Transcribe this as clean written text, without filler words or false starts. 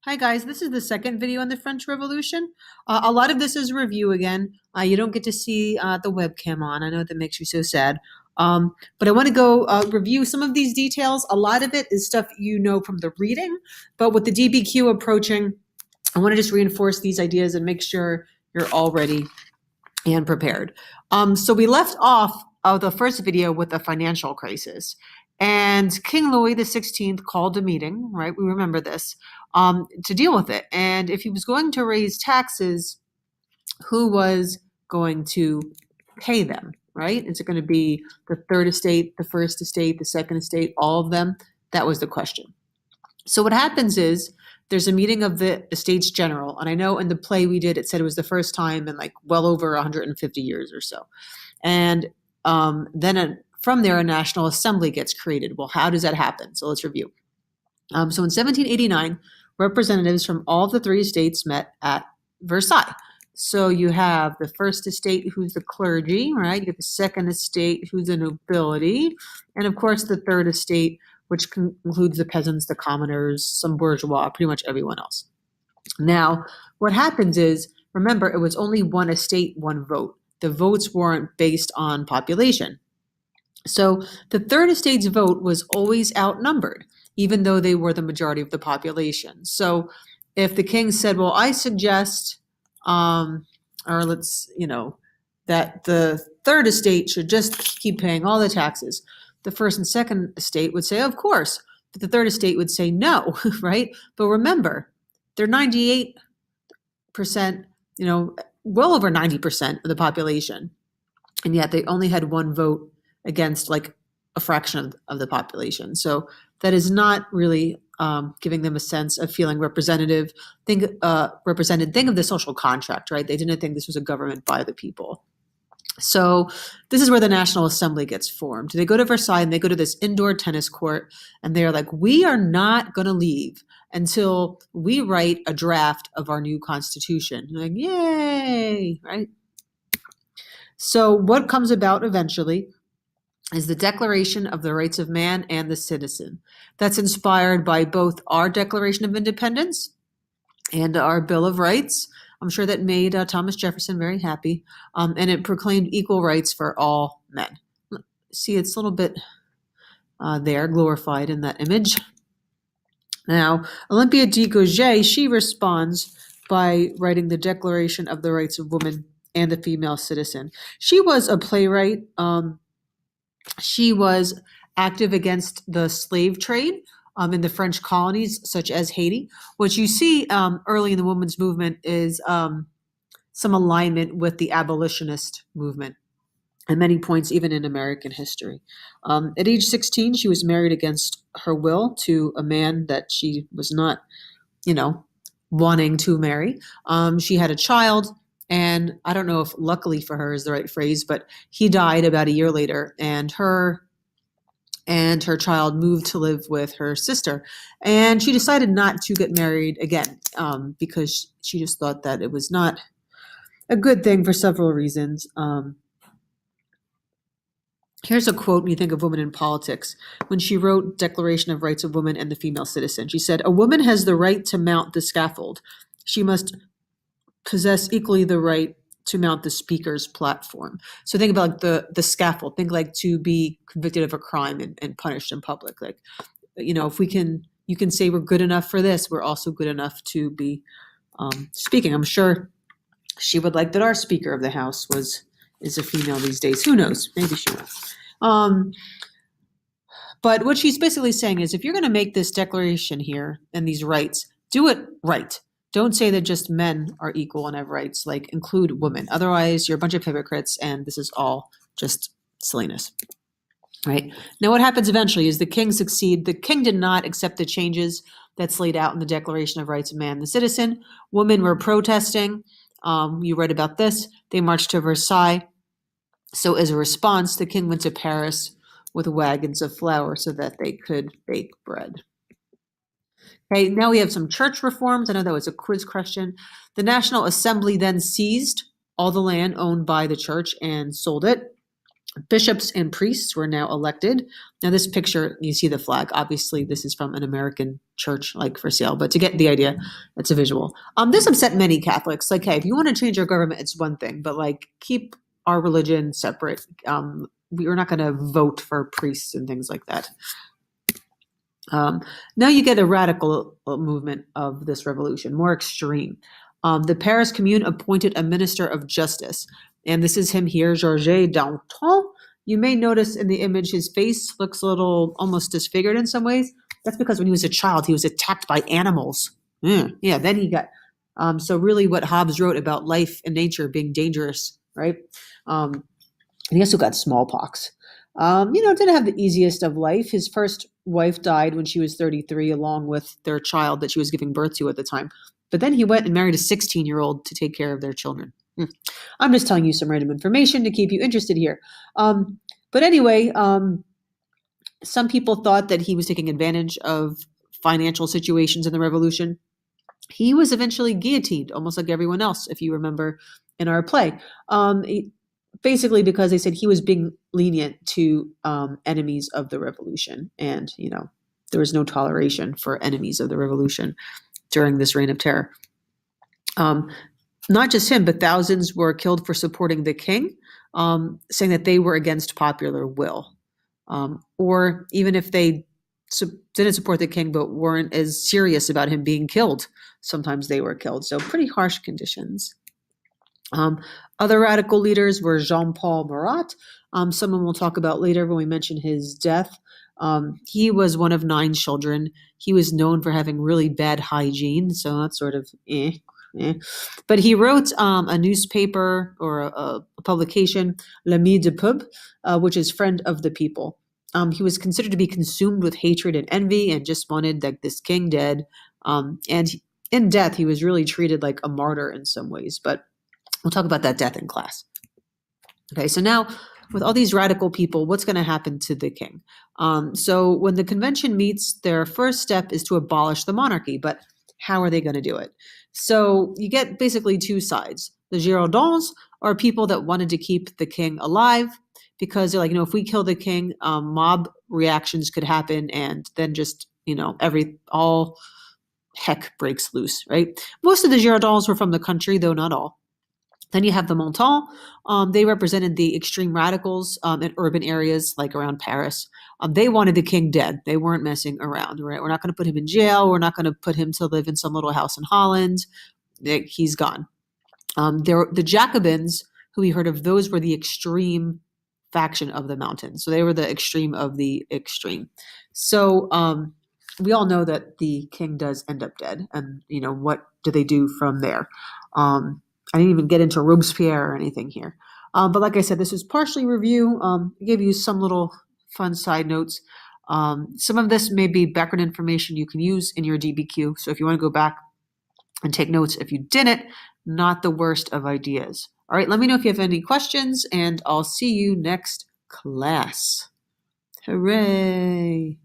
Hi guys, this is the second video on the French Revolution. A lot of this is review again. You don't get to see the webcam on. I know that makes you so sad. But I want to go review some of these details. A lot of it is stuff you know from the reading, but with the DBQ approaching, I want to just reinforce these ideas and make sure you're all ready and prepared. So we left off of the first video with the financial crisis. And King Louis XVI called a meeting, right? We remember this, to deal with it. And if he was going to raise taxes, who was going to pay them, right? Is it going to be the third estate, the first estate, the second estate, all of them? That was the question. So what happens is there's a meeting of the Estates General. And I know in the play we did, it said it was the first time in like well over 150 years or so. And then from there, a National Assembly gets created. Well, how does that happen? So let's review. So in 1789, representatives from all of the three estates met at Versailles. So you have the first estate, who's the clergy, right? You have the second estate, who's the nobility, and of course the third estate, which includes the peasants, the commoners, some bourgeois, pretty much everyone else. Now, what happens is, remember, it was only one estate, one vote. The votes weren't based on population. So the third estate's vote was always outnumbered, even though they were the majority of the population. So if the king said, well, I suggest, that the third estate should just keep paying all the taxes, the first and second estate would say, of course, but the third estate would say no, right? But remember, they're 98%, well over 90% of the population, and yet they only had one vote against like a fraction of the population. So that is not really giving them a sense of feeling representative. Represented. Think of the social contract, right? They didn't think this was a government by the people. So this is where the National Assembly gets formed. They go to Versailles and they go to this indoor tennis court and they're like, we are not going to leave until we write a draft of our new constitution. Like, yay, right? So what comes about eventually is the Declaration of the Rights of Man and the Citizen. That's inspired by both our Declaration of Independence and our Bill of Rights. I'm sure that made Thomas Jefferson very happy, and it proclaimed equal rights for all men. See, it's a little bit there, glorified in that image. Now, Olympe de Gouges, she responds by writing the Declaration of the Rights of Women and the Female Citizen. She was a playwright. She was active against the slave trade in the French colonies, such as Haiti. What you see early in the women's movement is some alignment with the abolitionist movement, at many points, even in American history. At age 16, she was married against her will to a man that she was not, wanting to marry. She had a child. And I don't know if luckily for her is the right phrase, but he died about a year later, and her child moved to live with her sister. And she decided not to get married again because she just thought that it was not a good thing for several reasons. Here's a quote when you think of women in politics. When she wrote Declaration of Rights of Women and the Female Citizen, she said, "A woman has the right to mount the scaffold. She must possess equally the right to mount the speaker's platform." So think about like the scaffold. Think like to be convicted of a crime and punished in public. Like, if you can say we're good enough for this, we're also good enough to be speaking. I'm sure she would like that our Speaker of the House is a female these days. Who knows? Maybe she will. But what she's basically saying is, if you're going to make this declaration here and these rights, do it right. Don't say that just men are equal and have rights, like include women. Otherwise, you're a bunch of hypocrites, and this is all just silliness, right? Now, what happens eventually is the king succeed. The king did not accept the changes that's laid out in the Declaration of Rights of Man and the Citizen. Women were protesting. You read about this. They marched to Versailles. So as a response, the king went to Paris with wagons of flour so that they could bake bread. Okay, now we have some church reforms. I know that was a quiz question. The National Assembly then seized all the land owned by the church and sold it. Bishops and priests were now elected. Now, this picture, you see the flag. Obviously, this is from an American church, like for sale. But to get the idea, it's a visual. This upset many Catholics. Like, hey, if you want to change our government, it's one thing. But, like, keep our religion separate. We're not going to vote for priests and things like that. Now you get a radical movement of this revolution, more extreme. The Paris Commune appointed a minister of justice. And this is him here, Georges Danton. You may notice in the image his face looks a little almost disfigured in some ways. That's because when he was a child, he was attacked by animals. Yeah, then he got... so really what Hobbes wrote about life and nature being dangerous, right? And he also got smallpox. Didn't have the easiest of life. His first wife died when she was 33, along with their child that she was giving birth to at the time. But then he went and married a 16-year-old to take care of their children. I'm just telling you some random information to keep you interested here. But anyway, some people thought that he was taking advantage of financial situations in the revolution. He was eventually guillotined, almost like everyone else, if you remember in our play. Basically because they said he was being lenient to enemies of the revolution. And, there was no toleration for enemies of the revolution during this reign of terror. Not just him, but thousands were killed for supporting the king, saying that they were against popular will. Or even if they didn't support the king but weren't as serious about him being killed, sometimes they were killed. So pretty harsh conditions. Other radical leaders were Jean-Paul Marat. Someone we'll talk about later when we mention his death. He was one of 9 children. He was known for having really bad hygiene, so that's sort of But he wrote a newspaper or a publication, L'Ami du Peuple, which is Friend of the People. He was considered to be consumed with hatred and envy and just wanted this king dead. And in death, he was really treated like a martyr in some ways, but we'll talk about that death in class. Okay, so now with all these radical people, what's going to happen to the king? So when the convention meets, their first step is to abolish the monarchy, but how are they going to do it? So you get basically 2 sides. The Girondins are people that wanted to keep the king alive because they're like, if we kill the king, mob reactions could happen and then just, all heck breaks loose, right? Most of the Girondins were from the country, though not all. Then you have the Montants. They represented the extreme radicals in urban areas like around Paris. They wanted the king dead. They weren't messing around, right? We're not going to put him in jail. We're not going to put him to live in some little house in Holland. He's gone. The Jacobins, who we heard of, those were the extreme faction of the mountain. So they were the extreme of the extreme. So we all know that the king does end up dead. And, what do they do from there? I didn't even get into Robespierre or anything here. But like I said, this is partially review. I gave you some little fun side notes. Some of this may be background information you can use in your DBQ. So if you want to go back and take notes, if you didn't, not the worst of ideas. All right, let me know if you have any questions, and I'll see you next class. Hooray!